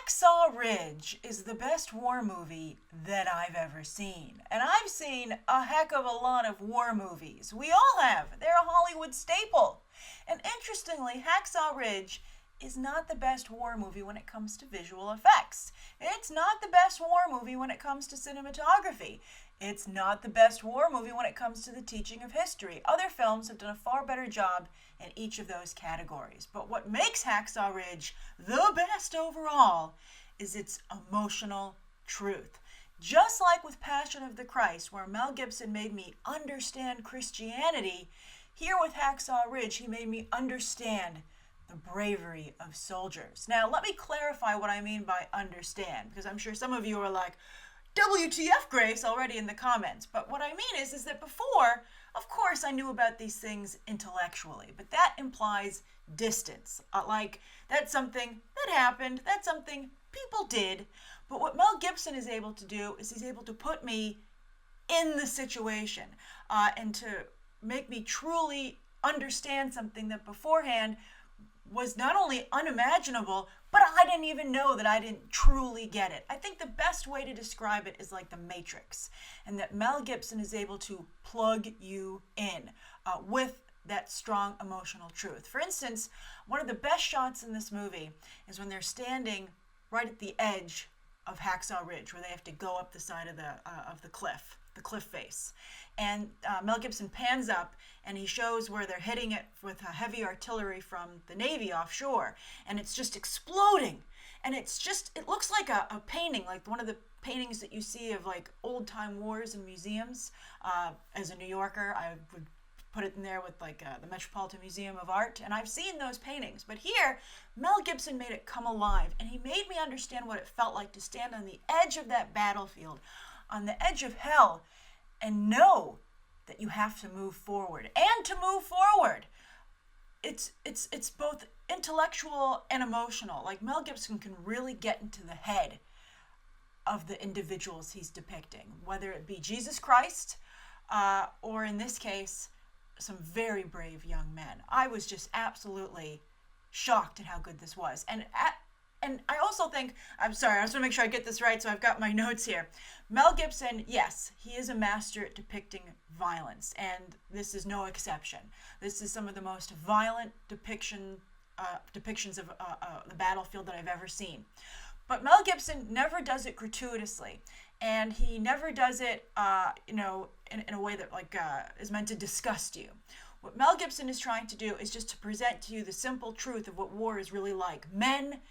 Hacksaw Ridge is the best war movie that I've ever seen. And I've seen a heck of a lot of war movies. We all have. They're a Hollywood staple. And interestingly, Hacksaw Ridge is not the best war movie when it comes to visual effects. It's not the best war movie when it comes to cinematography. It's not the best war movie when it comes to the teaching of history. Other films have done a far better job in each of those categories. But what makes Hacksaw Ridge the best overall is its emotional truth. Just like with Passion of the Christ, where Mel Gibson made me understand Christianity, here with Hacksaw Ridge, he made me understand the bravery of soldiers. Now, let me clarify what I mean by understand, because I'm sure some of you are like, WTF, Grace, already in the comments. But what I mean is that before, of course, I knew about these things intellectually, but that implies distance. Like, that's something that happened, that's something people did. But what Mel Gibson is able to do is he's able to put me in the situation and to make me truly understand something that beforehand was not only unimaginable, but I didn't even know that I didn't truly get it. I think the best way to describe it is like the Matrix, and that Mel Gibson is able to plug you in with that strong emotional truth. For instance, one of the best shots in this movie is when they're standing right at the edge of Hacksaw Ridge, where they have to go up the side of the cliff face. And Mel Gibson pans up and he shows where they're hitting it with heavy artillery from the Navy offshore. And it's just exploding. And it looks like a painting, like one of the paintings that you see of like old time wars in museums. As a New Yorker, I would put it in there with like the Metropolitan Museum of Art. And I've seen those paintings. But here, Mel Gibson made it come alive. And he made me understand what it felt like to stand on the edge of that battlefield, on the edge of hell, and know that you have to move forward. And to move forward, it's both intellectual and emotional. Like, Mel Gibson can really get into the head of the individuals he's depicting, whether it be Jesus Christ or, in this case, some very brave young men. I was just absolutely shocked at how good this was. And I also think, I'm sorry, I just want to make sure I get this right, so I've got my notes here. Mel Gibson, yes, he is a master at depicting violence, and this is no exception. This is some of the most violent depictions of the battlefield that I've ever seen. But Mel Gibson never does it gratuitously, and he never does it, in a way that is meant to disgust you. What Mel Gibson is trying to do is just to present to you the simple truth of what war is really like. Men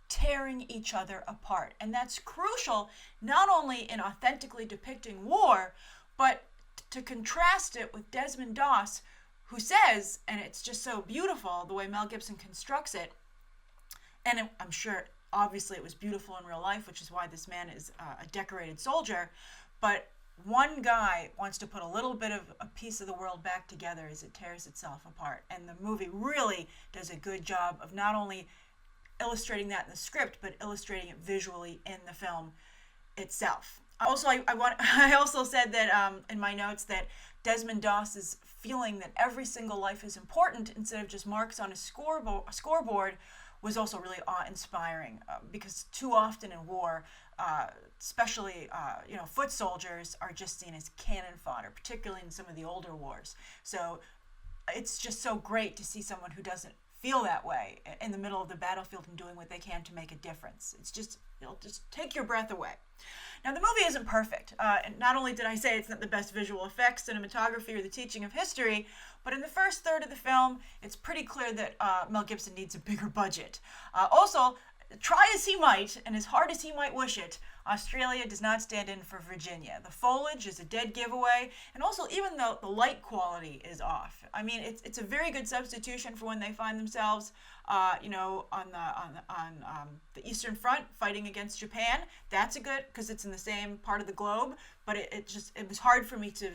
tearing each other apart. And that's crucial not only in authentically depicting war, but to contrast it with Desmond Doss, who says, and it's just so beautiful the way Mel Gibson constructs it, and I'm sure obviously it was beautiful in real life, which is why this man is a decorated soldier, but one guy wants to put a little bit of a piece of the world back together as it tears itself apart. And the movie really does a good job of not only illustrating that in the script, but illustrating it visually in the film itself. Also, I also said that in my notes that Desmond Doss is feeling that every single life is important instead of just marks on a scoreboard was also really awe-inspiring because too often in war, especially foot soldiers are just seen as cannon fodder, particularly in some of the older wars. So it's just so great to see someone who doesn't feel that way in the middle of the battlefield and doing what they can to make a difference. It'll just take your breath away. Now, the movie isn't perfect. And not only did I say it's not the best visual effects, cinematography, or the teaching of history, but in the first third of the film, it's pretty clear that Mel Gibson needs a bigger budget. Also, try as he might, and as hard as he might wish it, Australia does not stand in for Virginia. The foliage is a dead giveaway, and also even though the light quality is off. I mean, it's a very good substitution for when they find themselves, on the Eastern Front fighting against Japan. That's a good, because it's in the same part of the globe, but it was hard for me to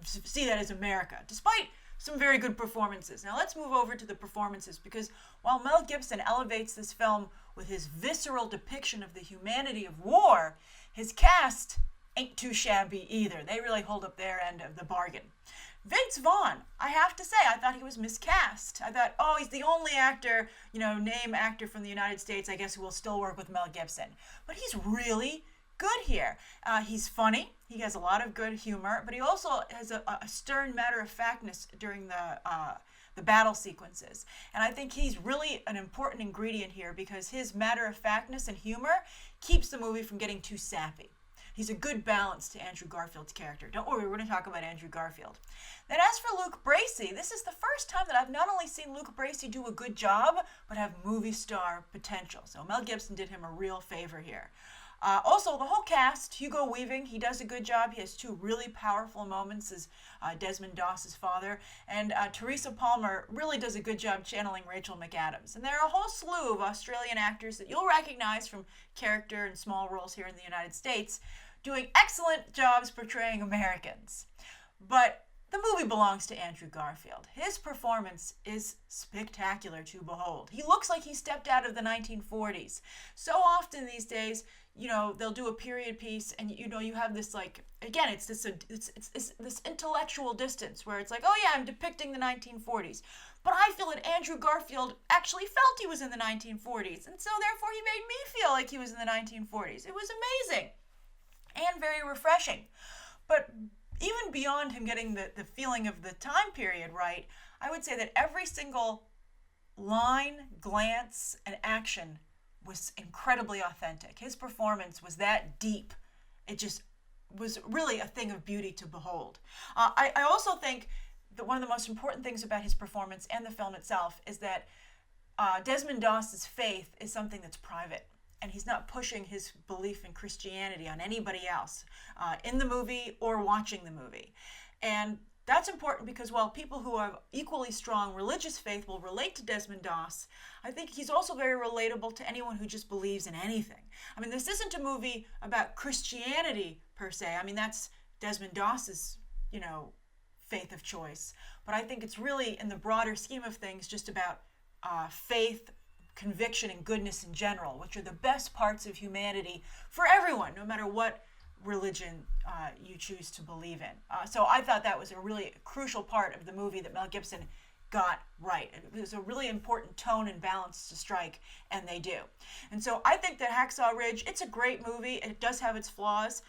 see that as America, despite some very good performances. Now let's move over to the performances, because while Mel Gibson elevates this film with his visceral depiction of the humanity of war, his cast ain't too shabby either. They really hold up their end of the bargain. Vince Vaughn, I have to say, I thought he was miscast. I thought, oh, he's the only actor, name actor from the United States, I guess, who will still work with Mel Gibson. But he's really good here. He's funny. He has a lot of good humor, but he also has a stern matter-of-factness during the battle sequences. And I think he's really an important ingredient here because his matter-of-factness and humor keeps the movie from getting too sappy. He's a good balance to Andrew Garfield's character. Don't worry, we're going to talk about Andrew Garfield. Then as for Luke Bracey, this is the first time that I've not only seen Luke Bracey do a good job, but have movie star potential. So Mel Gibson did him a real favor here. Also, the whole cast, Hugo Weaving, he does a good job. He has two really powerful moments as Desmond Doss's father. And Teresa Palmer really does a good job channeling Rachel McAdams. And there are a whole slew of Australian actors that you'll recognize from character and small roles here in the United States, doing excellent jobs portraying Americans. But the movie belongs to Andrew Garfield. His performance is spectacular to behold. He looks like he stepped out of the 1940s. So often these days, they'll do a period piece and, you have this, again, it's this intellectual distance where it's like, oh yeah, I'm depicting the 1940s. But I feel that Andrew Garfield actually felt he was in the 1940s. And so therefore he made me feel like he was in the 1940s. It was amazing and very refreshing. But even beyond him getting the feeling of the time period right, I would say that every single line, glance, and action was incredibly authentic. His performance was that deep. It just was really a thing of beauty to behold. I also think that one of the most important things about his performance and the film itself is that Desmond Doss's faith is something that's private. And he's not pushing his belief in Christianity on anybody else in the movie or watching the movie. And that's important because while people who have equally strong religious faith will relate to Desmond Doss, I think he's also very relatable to anyone who just believes in anything. I mean, this isn't a movie about Christianity per se. I mean, that's Desmond Doss's, faith of choice. But I think it's really, in the broader scheme of things, just about faith, conviction, and goodness in general, which are the best parts of humanity for everyone, no matter what religion you choose to believe in. So I thought that was a really crucial part of the movie that Mel Gibson got right. It was a really important tone and balance to strike, and they do. And so I think that Hacksaw Ridge, it's a great movie. It does have its flaws.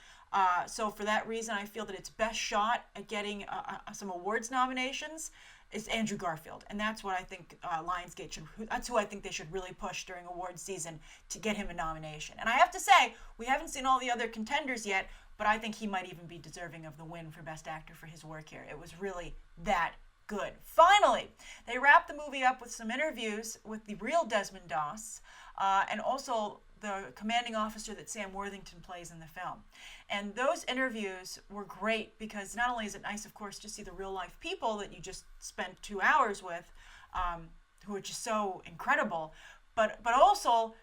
So for that reason, I feel that its best shot at getting some awards nominations is Andrew Garfield, and that's what I think Lionsgate should. That's who I think they should really push during awards season to get him a nomination. And I have to say, we haven't seen all the other contenders yet, but I think he might even be deserving of the win for Best Actor for his work here. It was really that good. Finally, they wrapped the movie up with some interviews with the real Desmond Doss, and also the commanding officer that Sam Worthington plays in the film. And those interviews were great because not only is it nice, of course, to see the real life people that you just spent 2 hours with, who are just so incredible, but also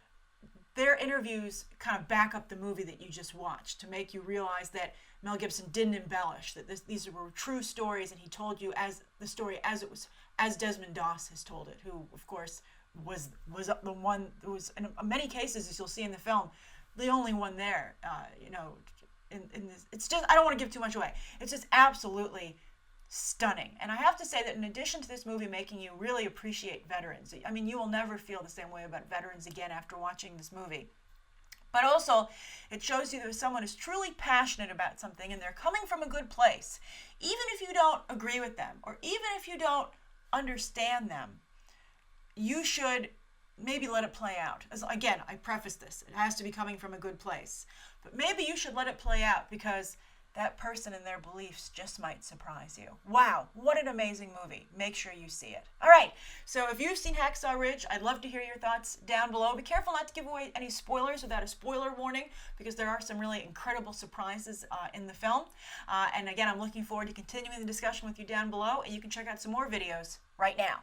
their interviews kind of back up the movie that you just watched to make you realize that Mel Gibson didn't embellish, that these were true stories, and he told you as the story as it was, as Desmond Doss has told it, who, of course, was the one who was, in many cases, as you'll see in the film, the only one there. In this, it's just, I don't want to give too much away. It's just absolutely stunning. And I have to say that in addition to this movie making you really appreciate veterans, I mean, you will never feel the same way about veterans again after watching this movie. But also, it shows you that someone is truly passionate about something and they're coming from a good place. Even if you don't agree with them, or even if you don't understand them, you should maybe let it play out. As, again, I preface this. It has to be coming from a good place. But maybe you should let it play out because that person and their beliefs just might surprise you. Wow, what an amazing movie. Make sure you see it. All right, so if you've seen Hacksaw Ridge, I'd love to hear your thoughts down below. Be careful not to give away any spoilers without a spoiler warning because there are some really incredible surprises in the film. And again, I'm looking forward to continuing the discussion with you down below, and you can check out some more videos right now.